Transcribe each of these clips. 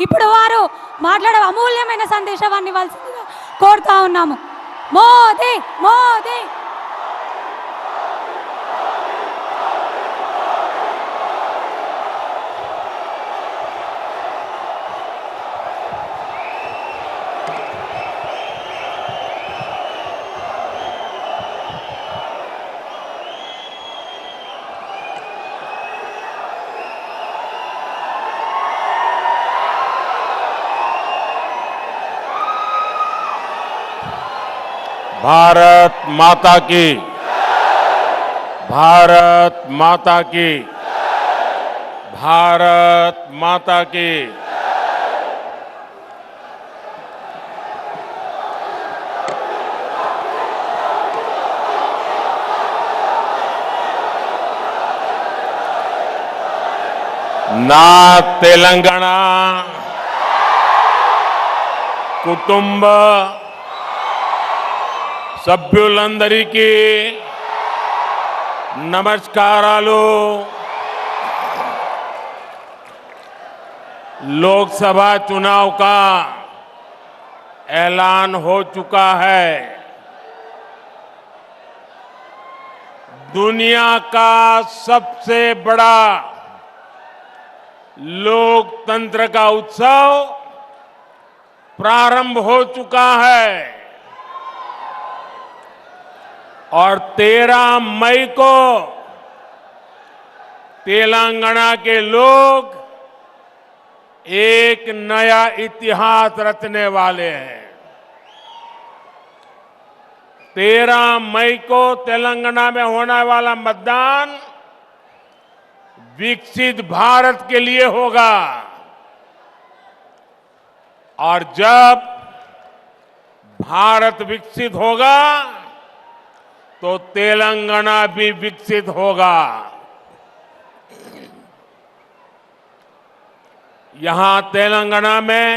ఇప్పుడు వారు మాట్లాడే అమూల్యమైన సందేశాన్ని ఇవ్వాల్సిందిగా కోరుతా ఉన్నాము. మోదీ మోదీ भारत माता की, भारत माता की, भारत माता की। ना तेलंगाना कुटुंब సభ్యులందరికీ नमस्कारालु। लोकसभा चुनाव का ऐलान हो चुका है। दुनिया का सबसे बड़ा लोकतंत्र का उत्सव प्रारंभ हो चुका है और 13 मई को तेलंगाना के लोग एक नया इतिहास रचने वाले हैं। 13 मई को तेलंगाना में होने वाला मतदान विकसित भारत के लिए होगा और जब भारत विकसित होगा तो तेलंगाना भी विकसित होगा। यहां तेलंगाना में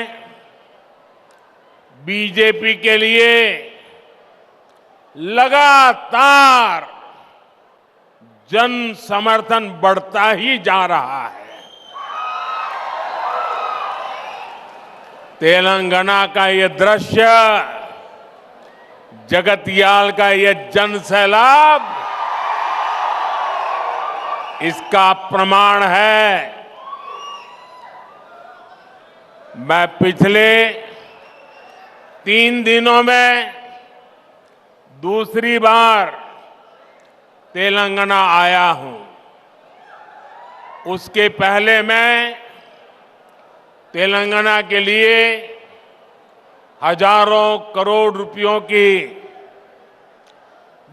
बीजेपी के लिए लगातार जन समर्थन बढ़ता ही जा रहा है। तेलंगाना का ये दृश्य, जगतियाल का ये जन सैलाब इसका प्रमाण है। मैं पिछले 3 दिनों में दूसरी बार तेलंगाना आया हूं। उसके पहले मैं तेलंगाना के लिए हजारों करोड़ रुपयों की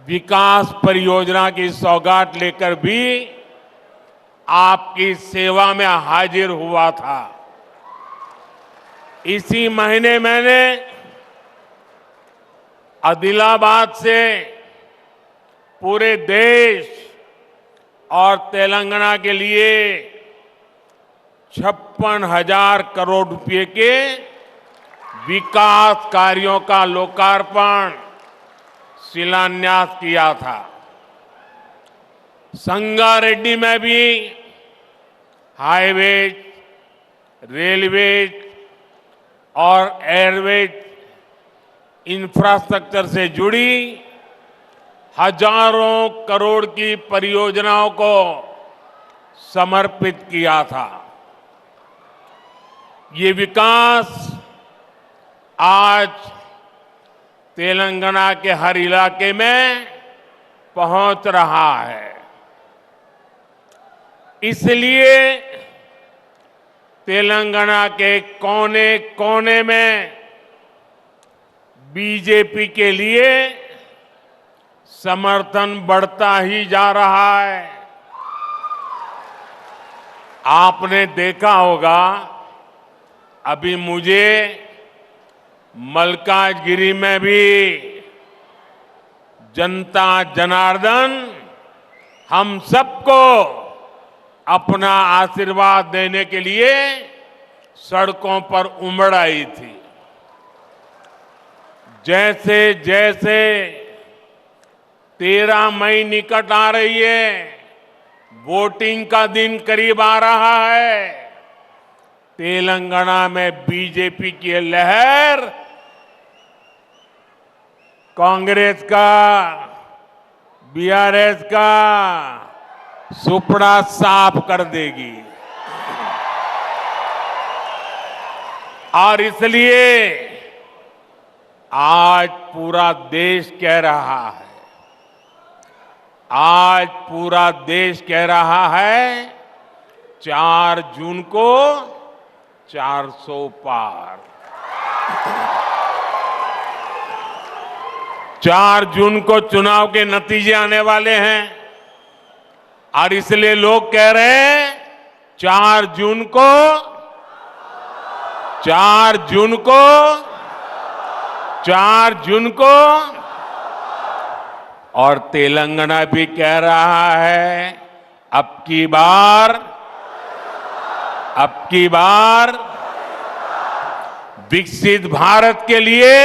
विकास परियोजना की सौगात लेकर भी आपकी सेवा में हाजिर हुआ था। इसी महीने मैंने आदिलाबाद से पूरे देश और तेलंगाना के लिए 56,000 करोड़ रुपए के विकास कार्यों का लोकार्पण शिलान्यास किया था। संगारेड्डी में भी हाईवेज, रेलवेज और एयरवेज इंफ्रास्ट्रक्चर से जुड़ी हजारों करोड़ की परियोजनाओं को समर्पित किया था। ये विकास आज तेलंगाना के हर इलाके में पहुंच रहा है। इसलिए तेलंगाना के कोने कोने में बीजेपी के लिए समर्थन बढ़ता ही जा रहा है। आपने देखा होगा, अभी मुझे मल्काजगिरी में भी जनता जनार्दन हम सबको अपना आशीर्वाद देने के लिए सड़कों पर उमड़ आई थी। जैसे जैसे 13 मई निकट आ रही है, वोटिंग का दिन करीब आ रहा है, तेलंगाना में बीजेपी की लहर कांग्रेस का, बीआरएस का सुपड़ा साफ कर देगी। और इसलिए आज पूरा देश कह रहा है, आज पूरा देश कह रहा है 4 जून को 400 पार। 4 जून को चुनाव के नतीजे आने वाले हैं और इसलिए लोग कह रहे हैं 4 जून को 4 जून को 4 जून को। और तेलंगाना भी कह रहा है अब की बार विकसित भारत के लिए,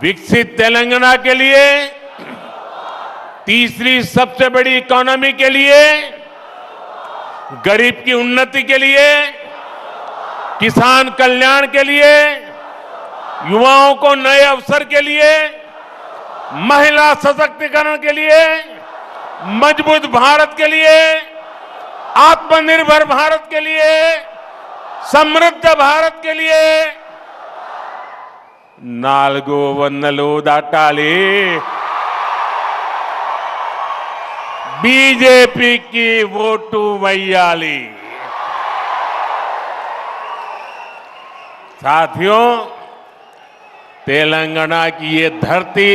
विकसित तेलंगाना के लिए, तीसरी सबसे बड़ी इकोनॉमी के लिए, गरीब की उन्नति के लिए, किसान कल्याण के लिए, युवाओं को नए अवसर के लिए, महिला सशक्तिकरण के लिए, मजबूत भारत के लिए, आत्मनिर्भर भारत के लिए, समृद्ध भारत के लिए नाल्गो वन्नलो दाटाली बीजेपी की वोटू वैयाली। साथियों, तेलंगाना की ये धरती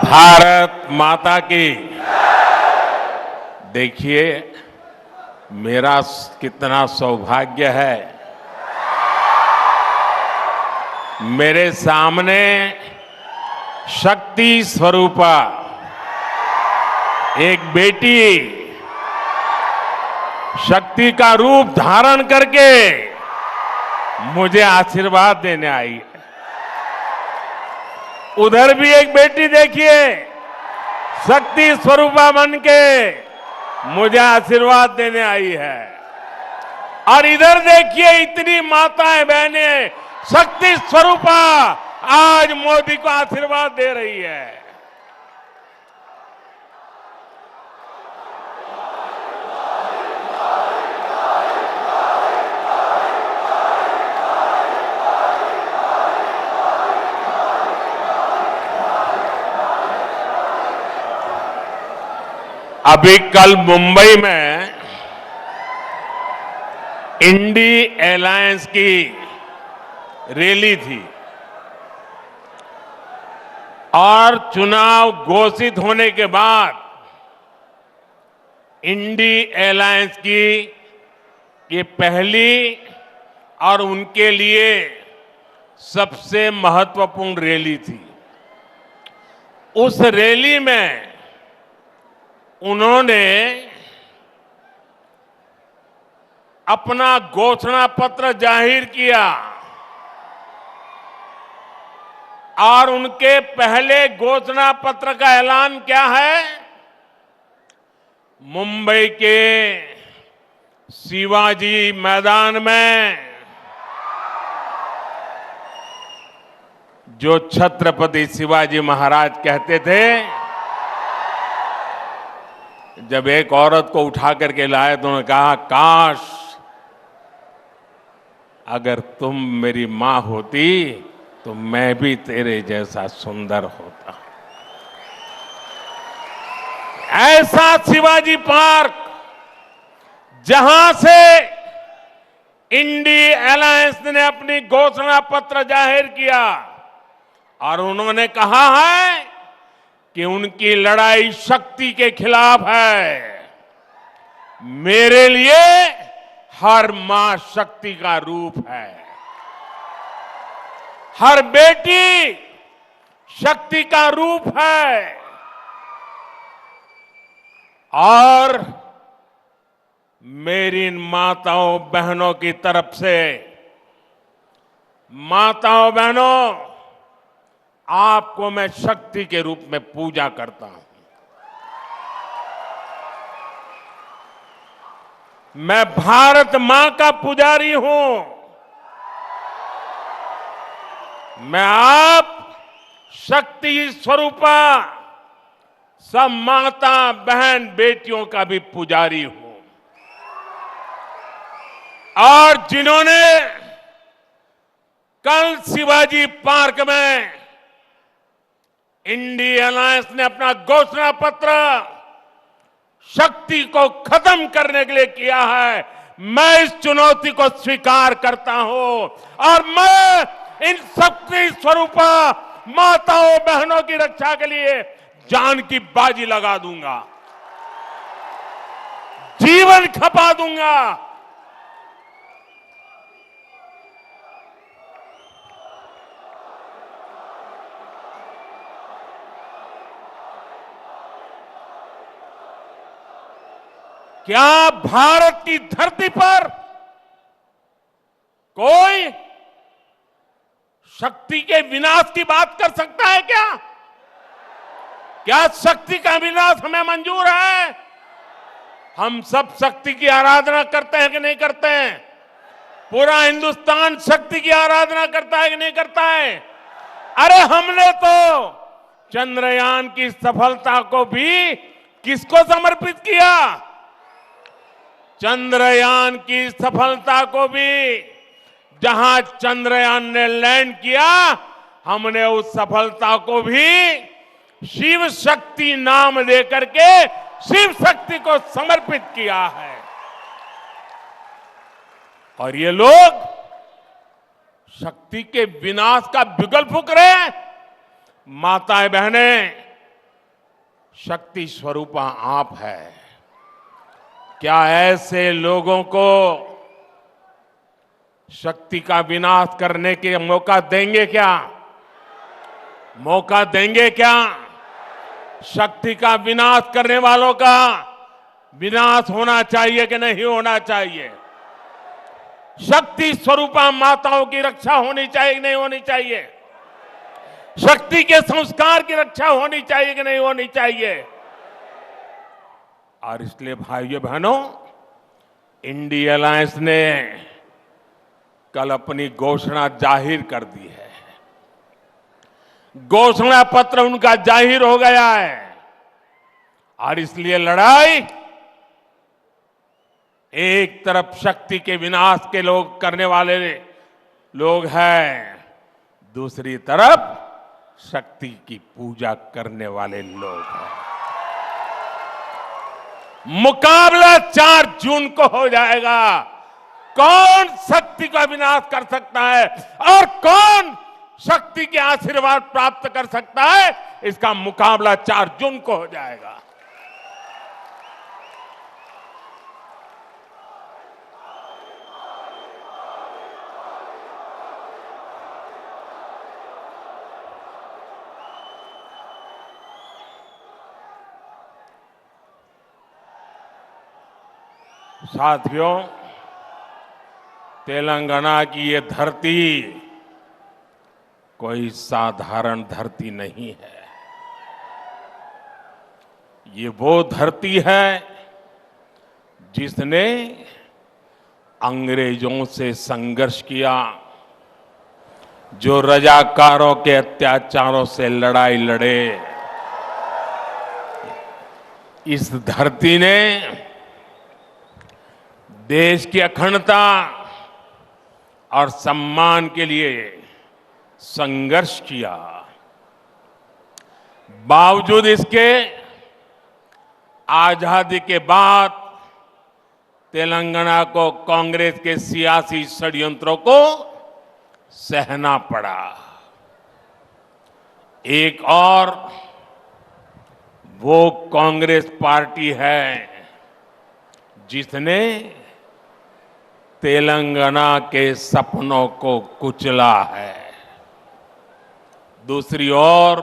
भारत माता की। देखिए मेरा कितना सौभाग्य है, मेरे सामने शक्ति स्वरूपा एक बेटी शक्ति का रूप धारण करके मुझे आशीर्वाद देने आई है। उधर भी एक बेटी देखिए शक्ति स्वरूपा बनके मुझे आशीर्वाद देने आई है। और इधर देखिए इतनी माताएं बहनें शक्ति स्वरूपा आज मोदी को आशीर्वाद दे रही है। अभी कल मुंबई में इंडी एलायंस की रैली थी और चुनाव घोषित होने के बाद इंडी एलायंस की ये पहली और उनके लिए सबसे महत्वपूर्ण रैली थी। उस रैली में उन्होंने अपना घोषणा पत्र जाहिर किया और उनके पहले घोषणा पत्र का ऐलान क्या है? मुंबई के शिवाजी मैदान में जो छत्रपति शिवाजी महाराज कहते थे, जब एक औरत को उठा करके लाए तो उन्होंने कहा, काश अगर तुम मेरी मां होती तो मैं भी तेरे जैसा सुंदर होता। ऐसा शिवाजी पार्क जहां से इंडी एलायंस ने अपनी घोषणा पत्र जाहिर किया और उन्होंने कहा है कि उनकी लड़ाई शक्ति के खिलाफ है। मेरे लिए हर मां शक्ति का रूप है। हर बेटी शक्ति का रूप है। और मेरी इन माताओं बहनों की तरफ से, माताओं बहनों, आपको मैं शक्ति के रूप में पूजा करता हूं। मैं भारत मां का पुजारी हूं। मैं आप शक्ति स्वरूपा सब माता बहन बेटियों का भी पुजारी हूं। और जिन्होंने कल शिवाजी पार्क में इंडिया अलायंस ने अपना घोषणा पत्र शक्ति को खत्म करने के लिए किया है, मैं इस चुनौती को स्वीकार करता हूं और मैं इन शक्ति स्वरूपा माताओं बहनों की रक्षा के लिए जान की बाजी लगा दूंगा, जीवन खपा दूंगा। क्या भारत की धरती पर कोई शक्ति के विनाश की बात कर सकता है क्या? क्या शक्ति का विनाश हमें मंजूर है? हम सब शक्ति की आराधना करते हैं कि नहीं करते हैं? पूरा हिंदुस्तान शक्ति की आराधना करता है कि नहीं करता है? अरे हमने तो चंद्रयान की सफलता को भी किसको समर्पित किया? चंद्रयान की सफलता को भी, जहां चंद्रयान ने लैंड किया, हमने उस सफलता को भी शिव शक्ति नाम देकर के शिव शक्ति को समर्पित किया है। और ये लोग शक्ति के विनाश का बिगुल फूंक रहे हैं। माताएं बहनें, शक्ति स्वरूपा आप है। क्या ऐसे लोगों को शक्ति का विनाश करने के मौका देंगे क्या? मौका देंगे क्या? शक्ति का विनाश करने वालों का विनाश होना चाहिए कि नहीं होना चाहिए? शक्ति स्वरूपा माताओं की रक्षा होनी चाहिए कि नहीं होनी चाहिए? शक्ति के संस्कार की रक्षा होनी चाहिए कि नहीं होनी चाहिए? और इसलिए भाइयों बहनों, इंडिया अलायंस ने कल अपनी घोषणा जाहिर कर दी है। घोषणा पत्र उनका जाहिर हो गया है और इसलिए लड़ाई एक तरफ शक्ति के विनाश के लोग करने वाले लोग हैं, दूसरी तरफ शक्ति की पूजा करने वाले लोग हैं। मुकाबला 4 जून को हो जाएगा। कौन शक्ति का विनाश कर सकता है और कौन शक्ति के आशीर्वाद प्राप्त कर सकता है, इसका मुकाबला 4 जून को हो जाएगा। साथियों, तेलंगाना की ये धरती कोई साधारण धरती नहीं है। ये वो धरती है जिसने अंग्रेजों से संघर्ष किया, जो रजाकारों के अत्याचारों से लड़ाई लड़े। इस धरती ने देश की अखंडता और सम्मान के लिए संघर्ष किया। बावजूद इसके आजादी के बाद तेलंगाना को कांग्रेस के सियासी षड्यंत्रों को सहना पड़ा। एक और वो कांग्रेस पार्टी है जिसने तेलंगाना के सपनों को कुचला है। दूसरी ओर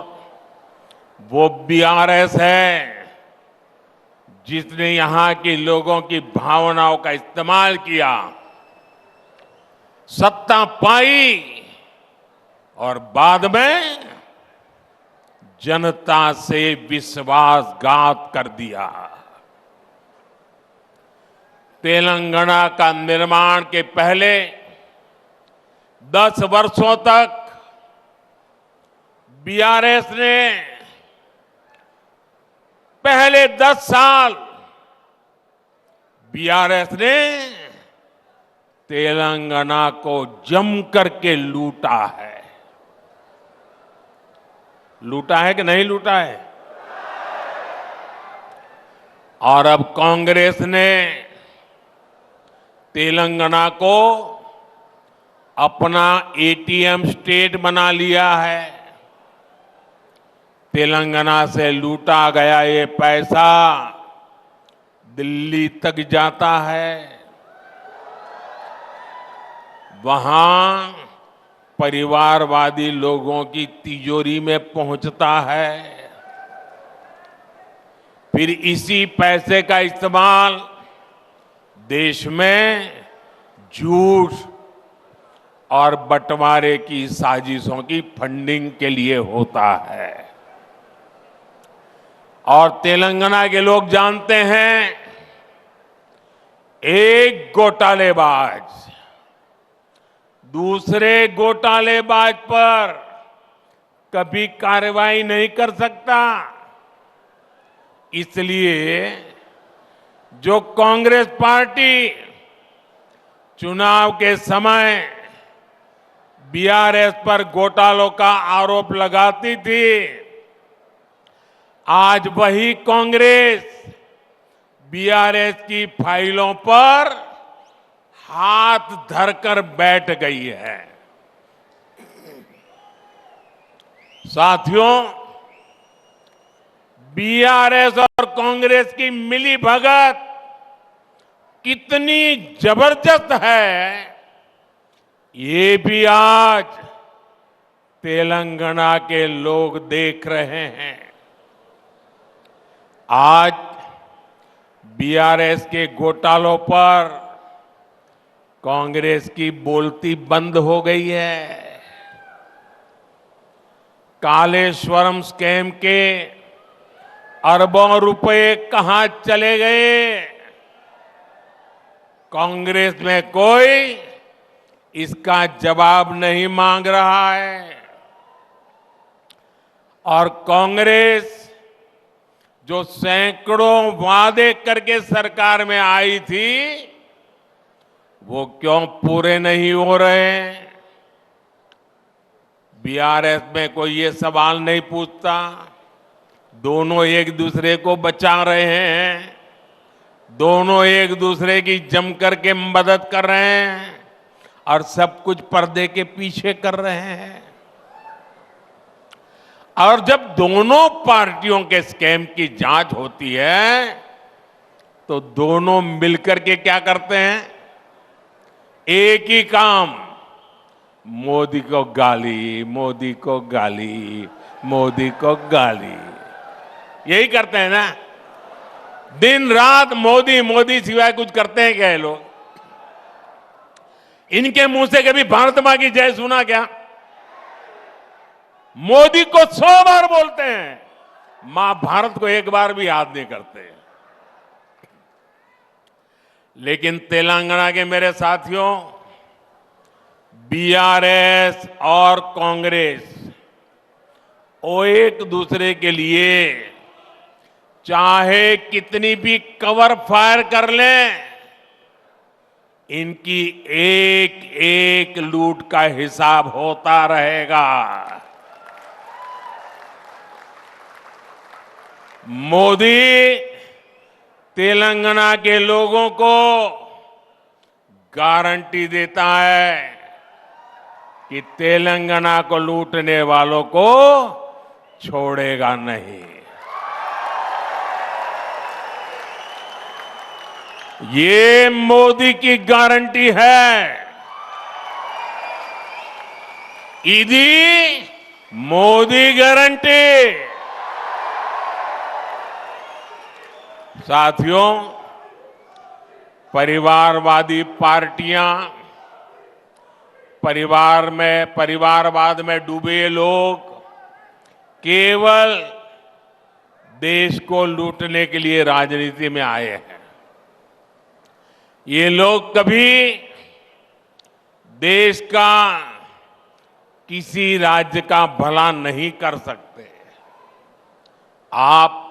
वो बीआरएस है जिसने यहां के लोगों की भावनाओं का इस्तेमाल किया, सत्ता पाई और बाद में जनता से विश्वासघात कर दिया। तेलंगाना का निर्माण के पहले 10 वर्षों तक बीआरएस ने पहले 10 साल बीआरएस ने तेलंगाना को जम करके लूटा है। लूटा है कि नहीं लूटा है? और अब कांग्रेस ने तेलंगाना को अपना एटीएम स्टेट बना लिया है। तेलंगाना से लूटा गया ये पैसा दिल्ली तक जाता है, वहां परिवारवादी लोगों की तिजोरी में पहुंचता है। फिर इसी पैसे का इस्तेमाल देश में झूठ और बंटवारे की साजिशों की फंडिंग के लिए होता है। और तेलंगाना के लोग जानते हैं, एक घोटालेबाज दूसरे घोटालेबाज पर कभी कार्रवाई नहीं कर सकता। इसलिए जो कांग्रेस पार्टी चुनाव के समय बीआरएस पर घोटालों का आरोप लगाती थी, आज वही कांग्रेस बीआरएस की फाइलों पर हाथ धरकर बैठ गई है। साथियों, बीआरएस और कांग्रेस की मिली भगत कितनी जबरदस्त है, ये भी आज तेलंगाना के लोग देख रहे हैं। आज बीआरएस के घोटालों पर कांग्रेस की बोलती बंद हो गई है। कालेश्वरम स्कैम के अरबों रुपए कहां चले गए? कांग्रेस में कोई इसका जवाब नहीं मांग रहा है। और कांग्रेस जो सैकड़ों वादे करके सरकार में आई थी, वो क्यों पूरे नहीं हो रहे? बीआरएस में कोई ये सवाल नहीं पूछता। दोनों एक दूसरे को बचा रहे हैं, दोनों एक दूसरे की जम करके मदद कर रहे हैं और सब कुछ पर्दे के पीछे कर रहे हैं। और जब दोनों पार्टियों के स्कैम की जांच होती है तो दोनों मिलकर के क्या करते हैं? एक ही काम, मोदी को गाली, मोदी को गाली, मोदी को गाली, यही करते हैं ना। दिन रात मोदी मोदी सिवाय कुछ करते हैं क्या ये लोग? इनके मुंह से कभी भारत मां की जय सुना क्या? मोदी को 100 बार बोलते हैं, मां भारत को एक बार भी याद नहीं करते। लेकिन तेलंगाना के मेरे साथियों, बीआरएस और कांग्रेस वो एक दूसरे के लिए चाहे कितनी भी कवर फायर कर लें, इनकी एक एक लूट का हिसाब होता रहेगा। मोदी तेलंगाना के लोगों को गारंटी देता है कि तेलंगाना को लूटने वालों को छोड़ेगा नहीं। ये मोदी की गारंटी है। इदी मोदी गारंटी। साथियों, परिवारवादी पार्टियां, परिवारवाद में डूबे लोग केवल देश को लूटने के लिए राजनीति में आए हैं। ये लोग कभी देश का, किसी राज्य का भला नहीं कर सकते। आप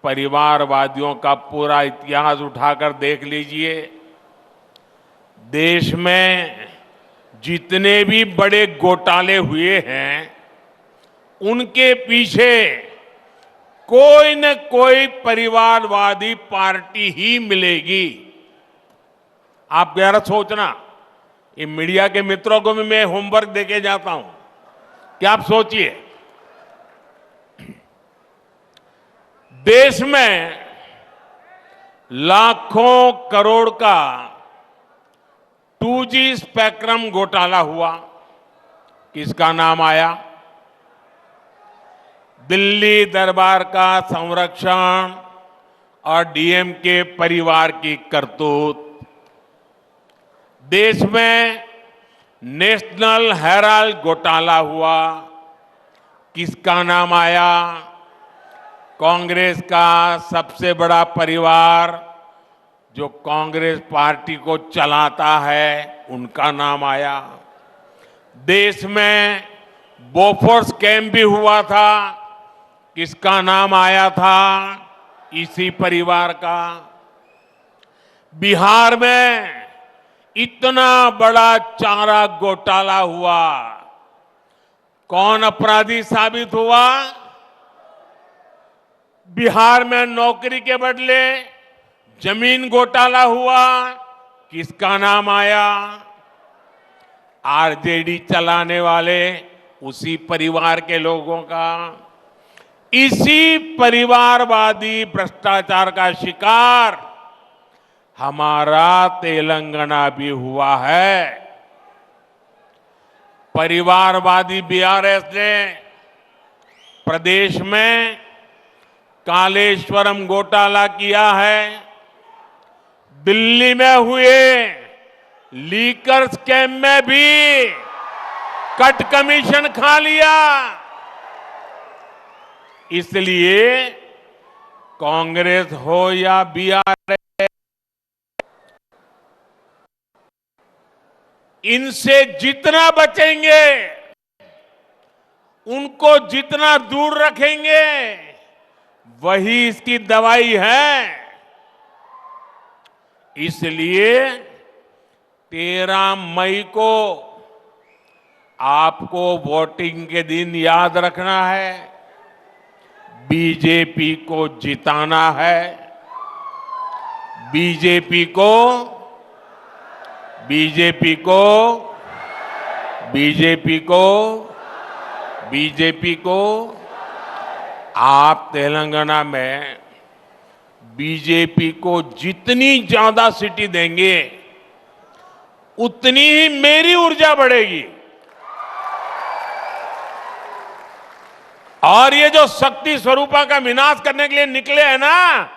परिवारवादियों का पूरा इतिहास उठाकर देख लीजिए। देश में जितने भी बड़े घोटाले हुए हैं, उनके पीछे कोई न कोई परिवारवादी पार्टी ही मिलेगी। आप जरा सोचना, ये मीडिया के मित्रों को भी मैं होमवर्क देके जाता हूं कि आप सोचिए, देश में लाखों करोड़ का 2G स्पेक्ट्रम घोटाला हुआ। किसका नाम आया? दिल्ली दरबार का संरक्षण और डीएमके परिवार की करतूत। देश में नेशनल हेराल्ड घोटाला हुआ। किसका नाम आया? कांग्रेस का सबसे बड़ा परिवार जो कांग्रेस पार्टी को चलाता है, उनका नाम आया। देश में बोफोर्स कैंप भी हुआ था। किसका नाम आया था? इसी परिवार का। बिहार में इतना बड़ा चारा घोटाला हुआ, कौन अपराधी साबित हुआ? बिहार में नौकरी के बदले जमीन घोटाला हुआ। किसका नाम आया? आरजेडी चलाने वाले उसी परिवार के लोगों का। इसी परिवारवादी भ्रष्टाचार का शिकार हमारा तेलंगाना भी हुआ है। परिवारवादी बीआरएस ने प्रदेश में कालेश्वरम घोटाला किया है। दिल्ली में हुए लीकर स्कैम में भी कट कमीशन खा लिया। इसलिए कांग्रेस हो या बीआरएस, इनसे जितना बचेंगे, उनको जितना दूर रखेंगे, वही इसकी दवाई है। इसलिए 13 मई को आपको वोटिंग के दिन याद रखना है, बीजेपी को जिताना है। बीजेपी को बीजेपी को बीजेपी को बीजेपी को आप तेलंगाना में बीजेपी को जितनी ज्यादा सीटें देंगे, उतनी ही मेरी ऊर्जा बढ़ेगी। और ये जो शक्ति स्वरूपा का विनाश करने के लिए निकले हैं ना,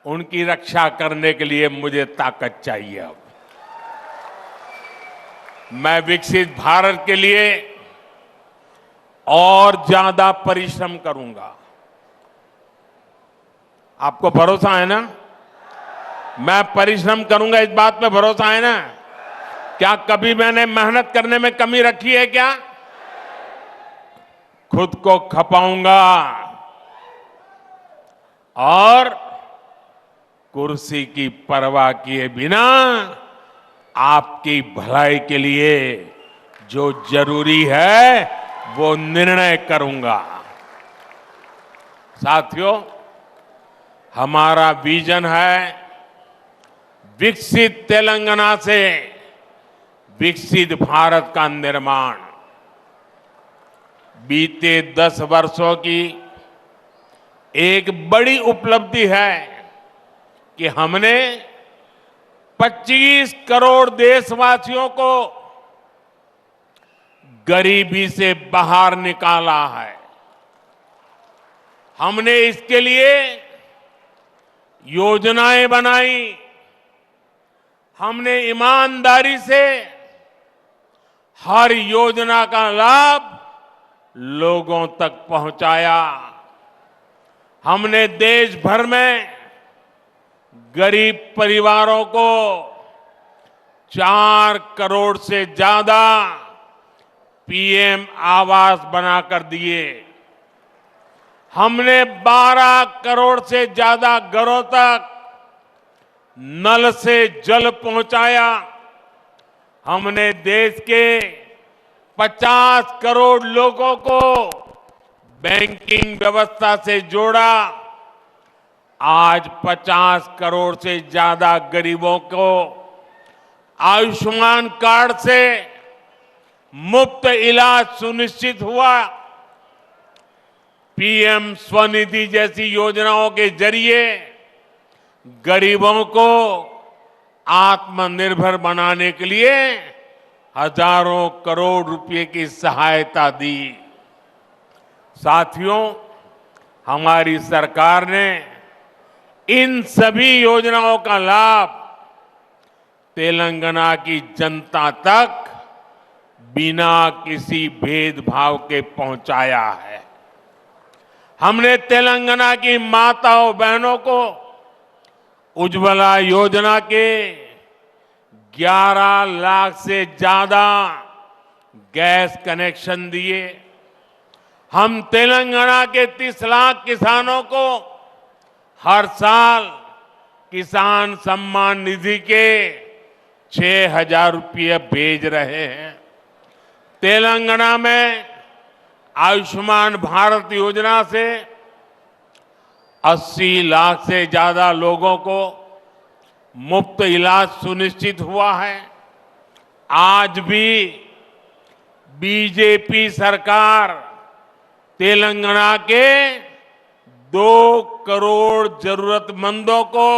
उनकी रक्षा करने के लिए मुझे ताकत चाहिए। अब मैं विकसित भारत के लिए और ज्यादा परिश्रम करूंगा। आपको भरोसा है ना? मैं परिश्रम करूंगा, इस बात पे भरोसा है ना? क्या कभी मैंने मेहनत करने में कमी रखी है क्या? खुद को खपाऊंगा और कुर्सी की परवाह किए बिना आपकी भलाई के लिए जो जरूरी है वो निर्णय करूंगा। साथियों, हमारा विजन है विकसित तेलंगाना से विकसित भारत का निर्माण। बीते 10 वर्षों की एक बड़ी उपलब्धि है कि हमने 25 करोड़ देशवासियों को गरीबी से बाहर निकाला है। हमने इसके लिए योजनाएं बनाई, हमने ईमानदारी से हर योजना का लाभ लोगों तक पहुंचाया। हमने देश भर में गरीब परिवारों को 4 करोड़ से ज्यादा पीएम आवास बनाकर दिए। हमने 12 करोड़ से ज्यादा घरों तक नल से जल पहुंचाया। हमने देश के 50 करोड़ लोगों को बैंकिंग व्यवस्था से जोड़ा। आज 50 करोड़ से ज्यादा गरीबों को आयुष्मान कार्ड से मुफ्त इलाज सुनिश्चित हुआ। पीएम स्वनिधि जैसी योजनाओं के जरिए गरीबों को आत्मनिर्भर बनाने के लिए हजारों करोड़ रुपए की सहायता दी। साथियों, हमारी सरकार ने इन सभी योजनाओं का लाभ तेलंगाना की जनता तक बिना किसी भेदभाव के पहुंचाया है। हमने तेलंगाना की माताओं बहनों को उज्ज्वला योजना के 11 लाख से ज्यादा गैस कनेक्शन दिए। हम तेलंगाना के 30 लाख किसानों को हर साल किसान सम्मान निधि के 6,000 रुपये भेज रहे हैं। तेलंगाना में आयुष्मान भारत योजना से 80 लाख से ज्यादा लोगों को मुफ्त इलाज सुनिश्चित हुआ है। आज भी बीजेपी सरकार तेलंगाना के 2 करोड़ जरूरतमंदों को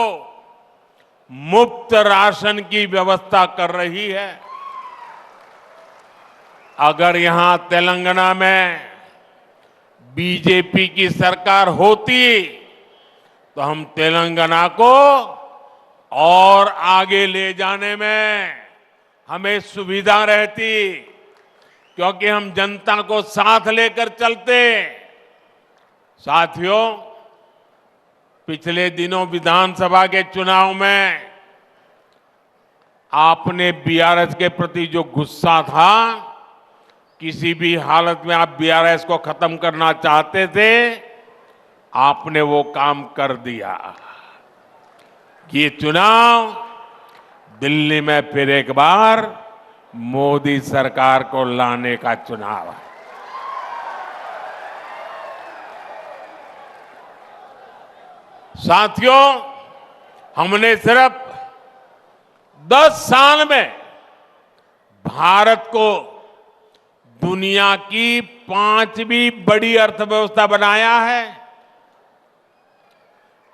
मुफ्त राशन की व्यवस्था कर रही है। अगर यहां तेलंगाना में बीजेपी की सरकार होती तो हम तेलंगाना को और आगे ले जाने में हमें सुविधा रहती, क्योंकि हम जनता को साथ लेकर चलते। साथियों, पिछले दिनों विधानसभा के चुनाव में आपने बीआरएस के प्रति जो गुस्सा था, किसी भी हालत में आप बीआरएस को खत्म करना चाहते थे, आपने वो काम कर दिया। ये चुनाव दिल्ली में फिर एक बार मोदी सरकार को लाने का चुनाव है। साथियों, हमने सिर्फ 10 साल में भारत को दुनिया की 5वीं बड़ी अर्थव्यवस्था बनाया है।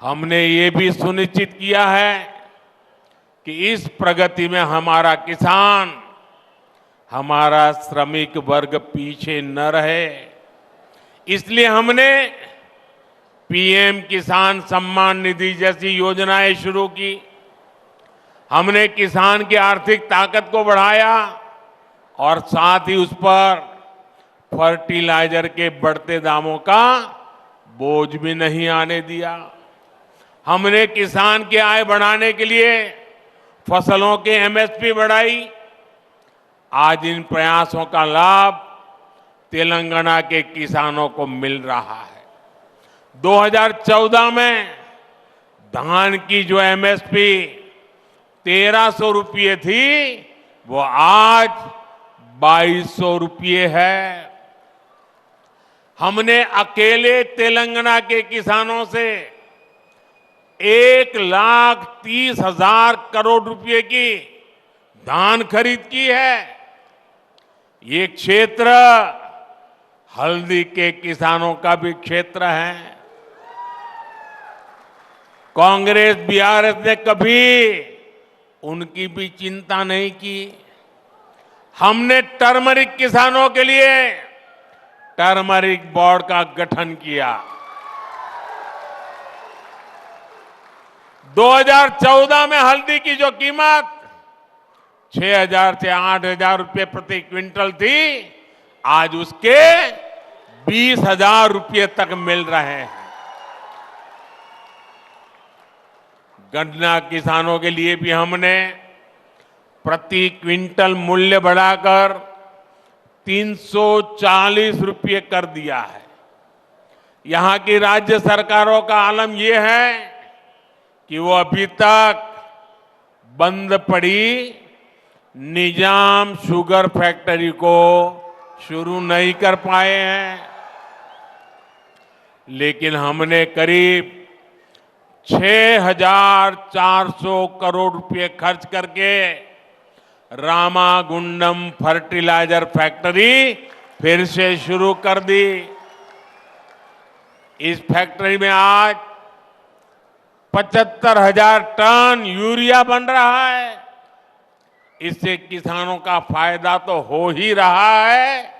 हमने ये भी सुनिश्चित किया है कि इस प्रगति में हमारा किसान, हमारा श्रमिक वर्ग पीछे न रहे। इसलिए हमने पीएम किसान सम्मान निधि जैसी योजनाएं शुरू की। हमने किसान की आर्थिक ताकत को बढ़ाया और साथ ही उस पर फर्टिलाइजर के बढ़ते दामों का बोझ भी नहीं आने दिया। हमने किसान की आय बढ़ाने के लिए फसलों के एमएसपी बढ़ाई। आज इन प्रयासों का लाभ तेलंगाना के किसानों को मिल रहा है। 2014 में धान की जो एमएसपी 1300 रुपये थी, वो आज 2200 रुपये है। हमने अकेले तेलंगाना के किसानों से 1,30,000 करोड़ रुपए की धान खरीद की है। ये क्षेत्र हल्दी के किसानों का भी क्षेत्र है। कांग्रेस बीआरएस ने कभी उनकी भी चिंता नहीं की। हमने टर्मरिक किसानों के लिए टर्मरिक बोर्ड का गठन किया। 2014 में हल्दी की जो कीमत 6,000 से 8,000 रुपये प्रति क्विंटल थी, आज उसके 20,000 रुपये तक मिल रहे हैं। गन्ना किसानों के लिए भी हमने प्रति क्विंटल मूल्य बढ़ाकर 340 रुपये कर दिया है। यहां की राज्य सरकारों का आलम यह है कि वो अभी तक बंद पड़ी निजाम शुगर फैक्ट्री को शुरू नहीं कर पाए हैं, लेकिन हमने करीब 6,400 करोड़ रुपए खर्च करके रामागुंडम फर्टिलाइजर फैक्ट्री फिर से शुरू कर दी। इस फैक्ट्री में आज 75,000 टन यूरिया बन रहा है। इससे किसानों का फायदा तो हो ही रहा है,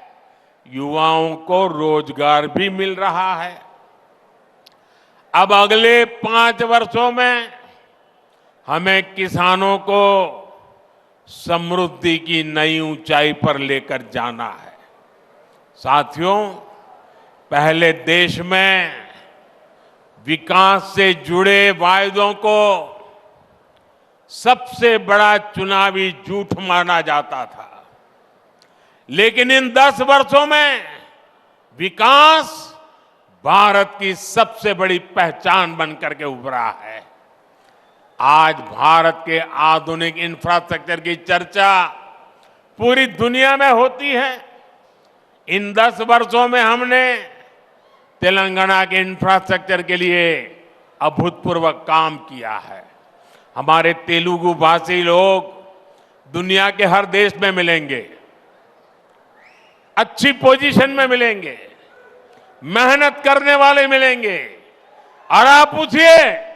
युवाओं को रोजगार भी मिल रहा है। अब अगले 5 वर्षों में हमें किसानों को समृद्धि की नई ऊंचाई पर लेकर जाना है। साथियों, पहले देश में विकास से जुड़े वायदों को सबसे बड़ा चुनावी झूठ माना जाता था, लेकिन इन 10 वर्षों में विकास भारत की सबसे बड़ी पहचान बनकर के उभरा है। आज भारत के आधुनिक इंफ्रास्ट्रक्चर की चर्चा पूरी दुनिया में होती है। इन 10 वर्षों में हमने तेलंगाना के इंफ्रास्ट्रक्चर के लिए अभूतपूर्व काम किया है। हमारे तेलुगु भाषी लोग दुनिया के हर देश में मिलेंगे, अच्छी पोजीशन में मिलेंगे, मेहनत करने वाले मिलेंगे। और आप पूछिए,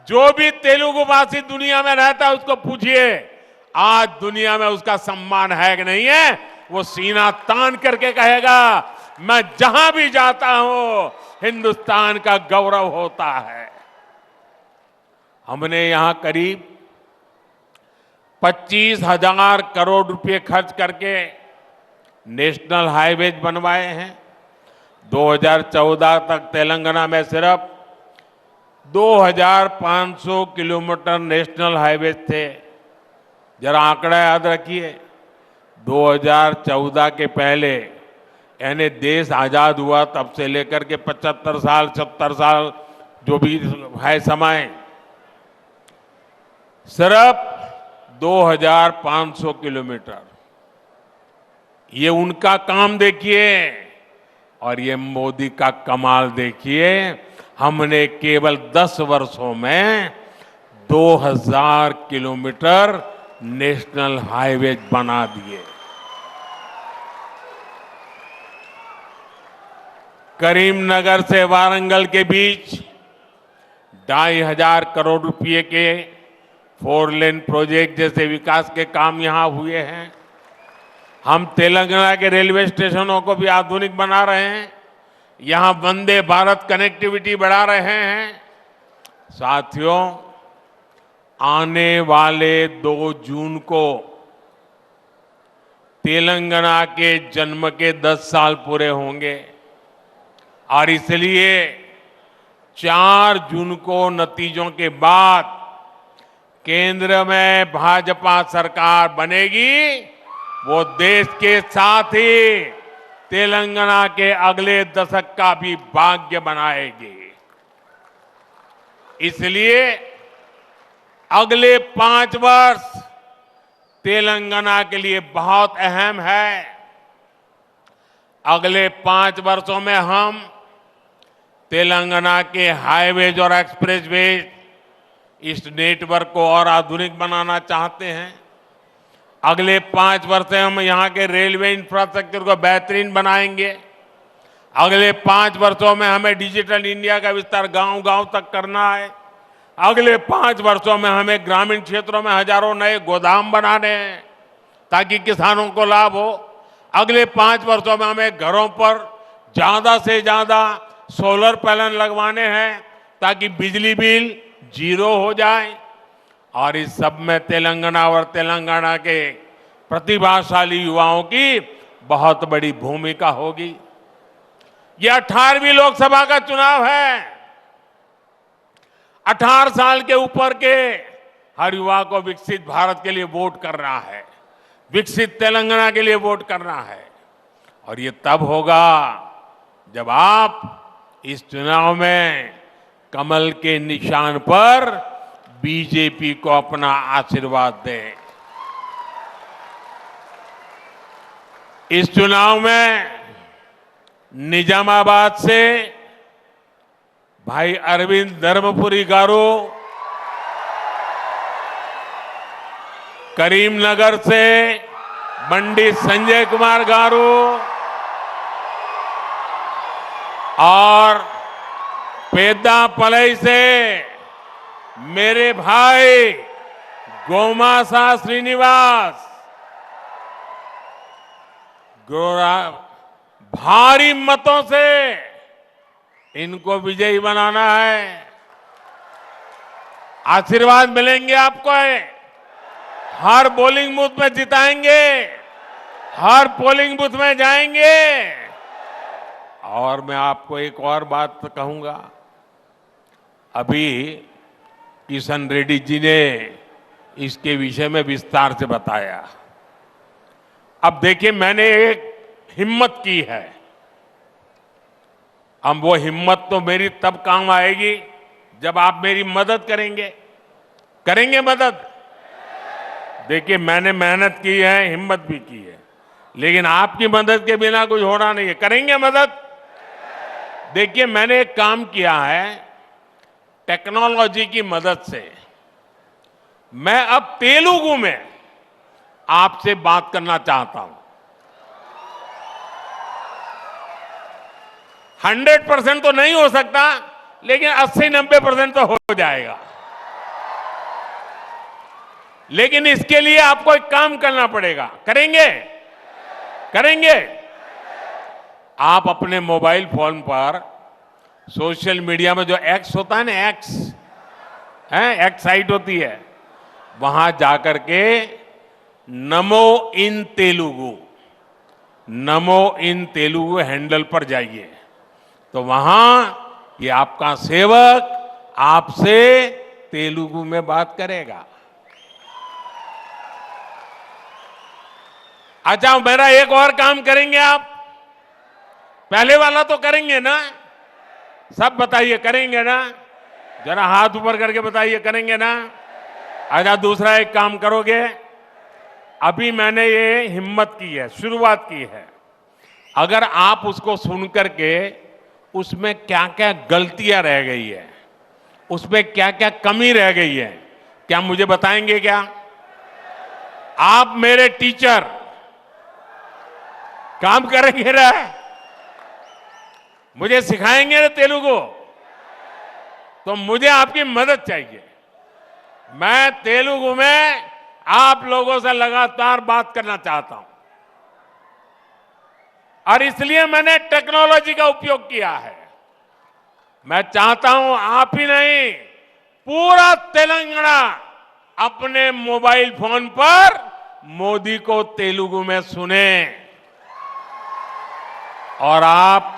जो भी तेलुगु भाषी दुनिया में रहता है उसको पूछिए, आज दुनिया में उसका सम्मान है कि नहीं है? वो सीना तान करके कहेगा, मैं जहां भी जाता हूं हिंदुस्तान का गौरव होता है। हमने यहां करीब 25,000 करोड़ रुपए खर्च करके नेशनल हाईवेज बनवाए हैं। 2014 तक तेलंगाना में सिर्फ 2,500 किलोमीटर नेशनल हाईवे थे। जरा आंकड़ा याद रखिए, 2014 के पहले यानी देश आजाद हुआ तब से लेकर के 75 साल 70 साल जो भी है समय, सिर्फ 2,500 किलोमीटर। ये उनका काम देखिए और ये मोदी का कमाल देखिए, हमने केवल 10 वर्षों में 2,000 किलोमीटर नेशनल हाईवे बना दिए। करीमनगर से वारंगल के बीच 2,500 करोड़ रुपए के 4 लेन प्रोजेक्ट जैसे विकास के काम यहां हुए हैं। हम तेलंगाना के रेलवे स्टेशनों को भी आधुनिक बना रहे हैं, यहां वंदे भारत कनेक्टिविटी बढ़ा रहे हैं। साथियों, आने वाले 2 जून को तेलंगाना के जन्म के 10 साल पूरे होंगे और इसलिए 4 जून को नतीजों के बाद केंद्र में भाजपा सरकार बनेगी। वो देश के साथ ही तेलंगाना के अगले दशक का भी भाग्य बनाएगी। इसलिए अगले 5 वर्ष तेलंगाना के लिए बहुत अहम है। अगले 5 वर्षों में हम तेलंगाना के हाईवेज और एक्सप्रेसवेज इस नेटवर्क को और आधुनिक बनाना चाहते हैं। अगले 5 वर्ष में हम यहाँ के रेलवे इंफ्रास्ट्रक्चर को बेहतरीन बनाएंगे। अगले 5 वर्षों में हमें डिजिटल इंडिया का विस्तार गांव-गांव तक करना है। अगले 5 वर्षों में हमें ग्रामीण क्षेत्रों में हजारों नए गोदाम बनाने हैं ताकि किसानों को लाभ हो। अगले 5 वर्षों में हमें घरों पर ज्यादा से ज्यादा सोलर पैनल लगवाने हैं ताकि बिजली बिल जीरो हो जाए। और इस सब में तेलंगाना और तेलंगाना के प्रतिभाशाली युवाओं की बहुत बड़ी भूमिका होगी। यह 18वीं लोकसभा का चुनाव है। 18 साल के ऊपर के हर युवा को विकसित भारत के लिए वोट करना है, विकसित तेलंगाना के लिए वोट करना है। और ये तब होगा जब आप इस चुनाव में कमल के निशान पर बीजेपी को अपना आशीर्वाद दें। इस चुनाव में निजामाबाद से भाई अरविंद धर्मपुरी गारू, करीमनगर से पंडित संजय कुमार गारू और पेद्दापलई से मेरे भाई गोमासा श्रीनिवास भारी मतों से इनको विजयी बनाना है। आशीर्वाद मिलेंगे आपको, हर पोलिंग बूथ में जिताएंगे, हर पोलिंग बूथ में जाएंगे। और मैं आपको एक और बात कहूंगा, अभी किशन रेड्डी जी ने इसके विषय में विस्तार से बताया। अब देखिए, मैंने एक हिम्मत की है। अब वो हिम्मत तो मेरी तब काम आएगी जब आप मेरी मदद करेंगे। करेंगे मदद? देखिए, मैंने मेहनत की है, हिम्मत भी की है, लेकिन आपकी मदद के बिना कुछ होना नहीं है। करेंगे मदद? देखिए, मैंने एक काम किया है, टेक्नोलॉजी की मदद से मैं अब तेलुगु में आपसे बात करना चाहता हूं। 100% तो नहीं हो सकता, लेकिन 80-90% तो हो जाएगा। लेकिन इसके लिए आपको एक काम करना पड़ेगा। करेंगे? करेंगे? आप अपने मोबाइल फोन पर सोशल मीडिया में जो एक्स होता है ना, एक्स साइट होती है, वहां जाकर के नमो इन तेलुगु हैंडल पर जाइए, तो वहां ये आपका सेवक आपसे तेलुगु में बात करेगा। अच्छा, मेरा एक और काम करेंगे आप? पहले वाला तो करेंगे ना? सब बताइए, करेंगे ना? जरा हाथ ऊपर करके बताइए, करेंगे ना? अच्छा, दूसरा एक काम करोगे? अभी मैंने ये हिम्मत की है, शुरुआत की है। अगर आप उसको सुन करके उसमें क्या क्या गलतियां रह गई है, उसमें क्या क्या कमी रह गई है, क्या मुझे बताएंगे क्या? आप मेरे टीचर, काम करेंगे ना? मुझे सिखाएंगे ना तेलुगु? तो मुझे आपकी मदद चाहिए। मैं तेलुगु में आप लोगों से लगातार बात करना चाहता हूं, और इसलिए मैंने टेक्नोलॉजी का उपयोग किया है। मैं चाहता हूं आप ही नहीं, पूरा तेलंगाना अपने मोबाइल फोन पर मोदी को तेलुगु में सुने। और आप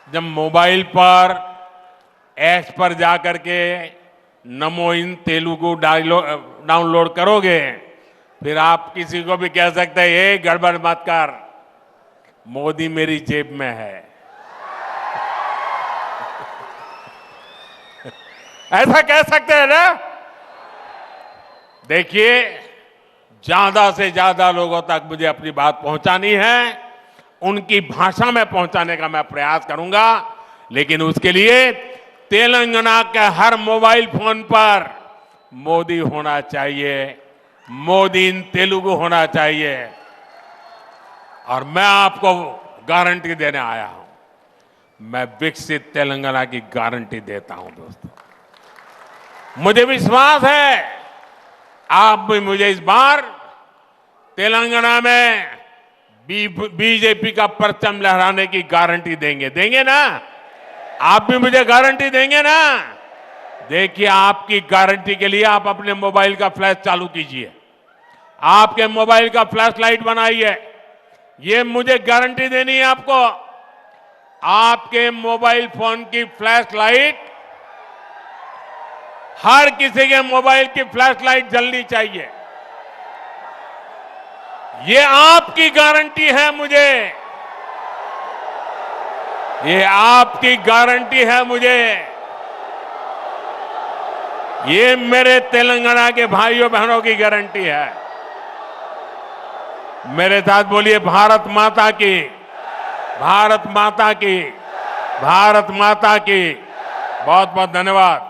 जब मोबाइल पर ऐप्स पर जाकर के नमो इन तेलुगु डाउनलोड करोगे, फिर आप किसी को भी कह सकते हैं, ये गड़बड़ मत कर, मोदी मेरी जेब में है। ऐसा कह सकते हैं ना? देखिए, ज्यादा से ज्यादा लोगों तक मुझे अपनी बात पहुंचानी है, उनकी भाषा में पहुंचाने का मैं प्रयास करूंगा। लेकिन उसके लिए तेलंगाना के हर मोबाइल फोन पर मोदी होना चाहिए, मोदी इन तेलुगु होना चाहिए। और मैं आपको गारंटी देने आया हूं, मैं विकसित तेलंगाना की गारंटी देता हूं दोस्तों। मुझे विश्वास है आप भी मुझे इस बार तेलंगाना में बीजेपी का परचम लहराने की गारंटी देंगे ना? आप भी मुझे गारंटी देंगे ना? देखिए, आपकी गारंटी के लिए आप अपने मोबाइल का फ्लैश चालू कीजिए, आपके मोबाइल का फ्लैश लाइट बनाइए। ये मुझे गारंटी देनी है आपको। आपके मोबाइल फोन की फ्लैश लाइट, हर किसी के मोबाइल की फ्लैश लाइट जलनी चाहिए। ये आपकी गारंटी है मुझे, ये आपकी गारंटी है मुझे। ये मेरे तेलंगाना के भाइयों बहनों की गारंटी है। मेरे साथ बोलिए, भारत माता की, भारत माता की, भारत माता की। बहुत बहुत धन्यवाद।